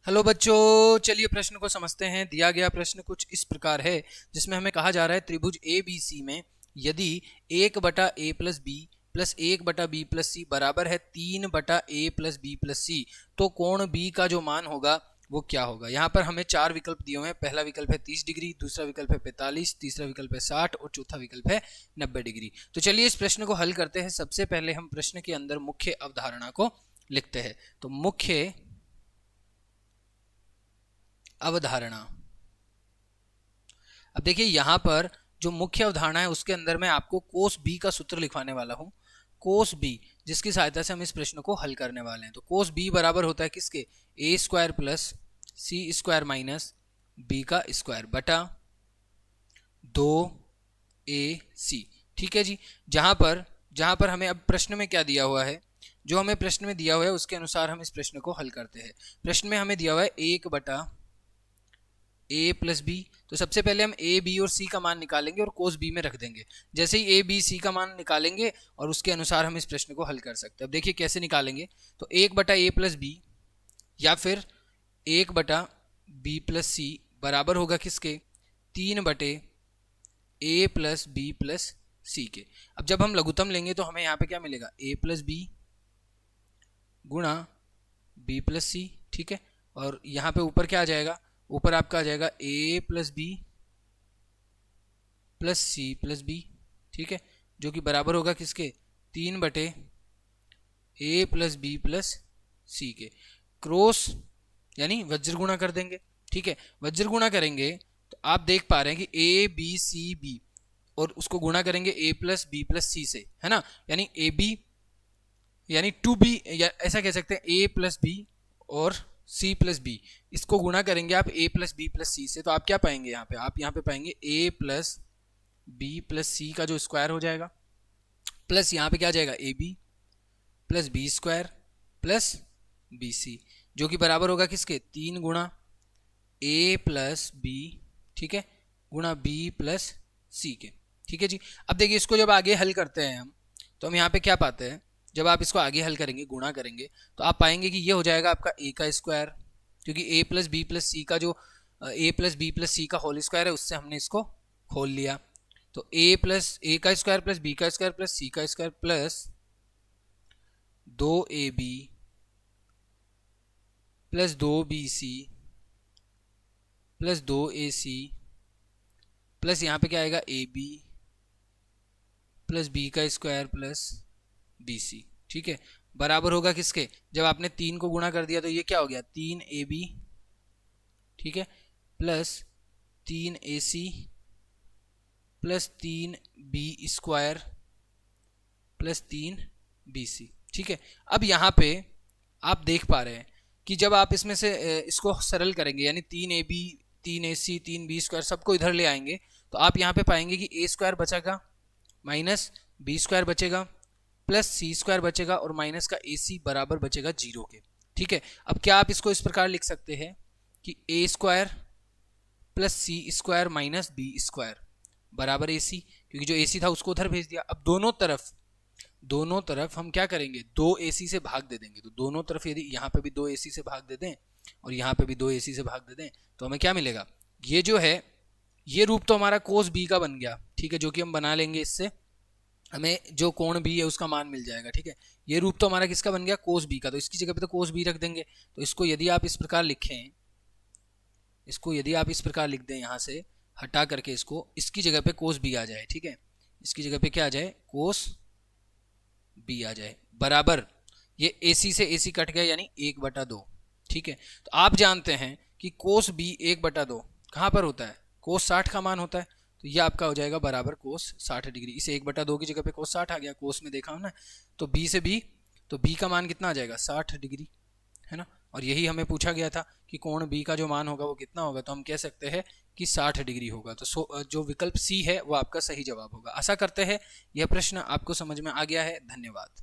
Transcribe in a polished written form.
Hello बच्चों, चलिए प्रश्न को समझते हैं। दिया गया प्रश्न कुछ इस प्रकार है, जिसमें हमें कहा जा रहा है त्रिभुज ए बी सी में यदि 1/a+b+1/b+c बराबर है 3/a+b+c, तो कोण b का जो मान होगा वो क्या होगा। यहाँ पर हमें चार विकल्प दिए हुए हैं। पहला विकल्प है 30 डिग्री, दूसरा विकल्प है 45, तीसरा विकल्प है 60 और चौथा विकल्प है 90 डिग्री। तो चलिए इस प्रश्न को हल करते हैं। सबसे पहले हम प्रश्न के अंदर मुख्य अवधारणा को लिखते हैं। तो मुख्य अवधारणा, अब देखिए यहां पर जो मुख्य अवधारणा है उसके अंदर मैं आपको कोस बी का सूत्र लिखवाने वाला हूं। कोस बी, जिसकी सहायता से हम इस प्रश्न को हल करने वाले हैं। तो कोस बी बराबर होता है किसके, ए स्क्वायर प्लस सी स्क्वायर माइनस बी का स्क्वायर बटा 2ac। ठीक है जी। जहां पर हमें अब प्रश्न में क्या दिया हुआ है, जो हमें प्रश्न में दिया हुआ है उसके अनुसार हम इस प्रश्न को हल करते हैं। प्रश्न में हमें दिया हुआ है 1/a+b। तो सबसे पहले हम ए बी और सी का मान निकालेंगे और कोस बी में रख देंगे। जैसे ही ए बी सी का मान निकालेंगे और उसके अनुसार हम इस प्रश्न को हल कर सकते हैं। अब देखिए कैसे निकालेंगे। तो 1/a+b या फिर 1/b+c बराबर होगा किसके, 3/a+b+c के। अब जब हम लघुत्तम लेंगे तो हमें यहाँ पे क्या मिलेगा, a+b गुणा b+c। ठीक है, और यहाँ पे ऊपर क्या आ जाएगा, ऊपर आपका आ जाएगा a+b+c+b। ठीक है, जो कि बराबर होगा किसके, 3/a+b+c के। क्रॉस यानी वज्र गुणा कर देंगे। ठीक है, वज्र गुणा करेंगे तो आप देख पा रहे हैं कि ए बी सी बी और उसको गुणा करेंगे a+b+c से, है ना। यानी ए बी यानी 2b, या ऐसा कह सकते हैं a+b और c+b, इसको गुणा करेंगे आप a+b+c से। तो आप क्या पाएंगे यहाँ पे, आप यहाँ पे पाएंगे a+b+c का जो स्क्वायर हो जाएगा, प्लस यहाँ पे क्या आ जाएगा ab+b² + bc, जो कि बराबर होगा किसके, 3 गुणा a+b, ठीक है, गुणा b+c के। ठीक है जी। अब देखिए इसको जब आगे हल करते हैं हम, तो हम यहाँ पे क्या पाते हैं, जब आप इसको आगे हल करेंगे, गुणा करेंगे, तो आप पाएंगे कि ये हो जाएगा आपका a का स्क्वायर, क्योंकि a+b+c का जो a+b+c का होल स्क्वायर है उससे हमने इसको खोल लिया। तो a का स्क्वायर प्लस b का स्क्वायर प्लस c का square plus 2ab plus 2bc plus 2ac plus यहाँ पे क्या आएगा ab प्लस b का स्क्वायर प्लस bc। ठीक है, बराबर होगा किसके, जब आपने 3 को गुणा कर दिया तो ये क्या हो गया, 3ab, ठीक है, plus 3ac plus 3b² plus 3bc। ठीक है, अब यहाँ पे आप देख पा रहे हैं कि जब आप इसमें से इसको सरल करेंगे, यानी 3ab 3ac 3b² सबको इधर ले आएंगे, तो आप यहाँ पे पाएंगे कि a² बचेगा माइनस b² बचेगा प्लस c² बचेगा और माइनस का ac बराबर बचेगा 0 के। ठीक है, अब क्या आप इसको इस प्रकार लिख सकते हैं कि a² plus c² minus b² बराबर ac, क्योंकि जो ac था उसको उधर भेज दिया। अब दोनों तरफ हम क्या करेंगे, 2ac से भाग दे देंगे। तो दोनों तरफ यदि यहाँ पे भी 2ac से भाग दे दें और यहाँ पे भी 2ac से भाग दे दें तो हमें क्या मिलेगा, ये जो है ये रूप तो हमारा कोस b का बन गया। ठीक है, जो कि हम बना लेंगे, इससे हमें जो कोण b है उसका मान मिल जाएगा। ठीक है, ये रूप तो हमारा किसका बन गया, कोस b का। तो इसकी जगह पे तो कोस b रख देंगे। तो इसको यदि आप इस प्रकार लिखें, इसको यदि आप इस प्रकार लिख दें, यहाँ से हटा करके इसको, इसकी जगह पे कोस b आ जाए। ठीक है, इसकी जगह पे क्या आ जाए, कोस b आ जाए, बराबर ये ac से ac कट गया यानी 1/2। ठीक है, तो आप जानते हैं कि कोस b 1/2 कहाँ पर होता है, कोस 60 का मान होता है। तो ये आपका हो जाएगा बराबर कोस 60 डिग्री। इसे 1/2 की जगह पे कोस 60 आ गया, कोस में देखा हो ना। तो b से b, तो b का मान कितना आ जाएगा, 60 डिग्री, है ना। और यही हमें पूछा गया था कि कोण b का जो मान होगा वो कितना होगा, तो हम कह सकते हैं कि 60 डिग्री होगा। तो जो विकल्प सी है वो आपका सही जवाब होगा। आशा करते हैं यह प्रश्न आपको समझ में आ गया है। धन्यवाद।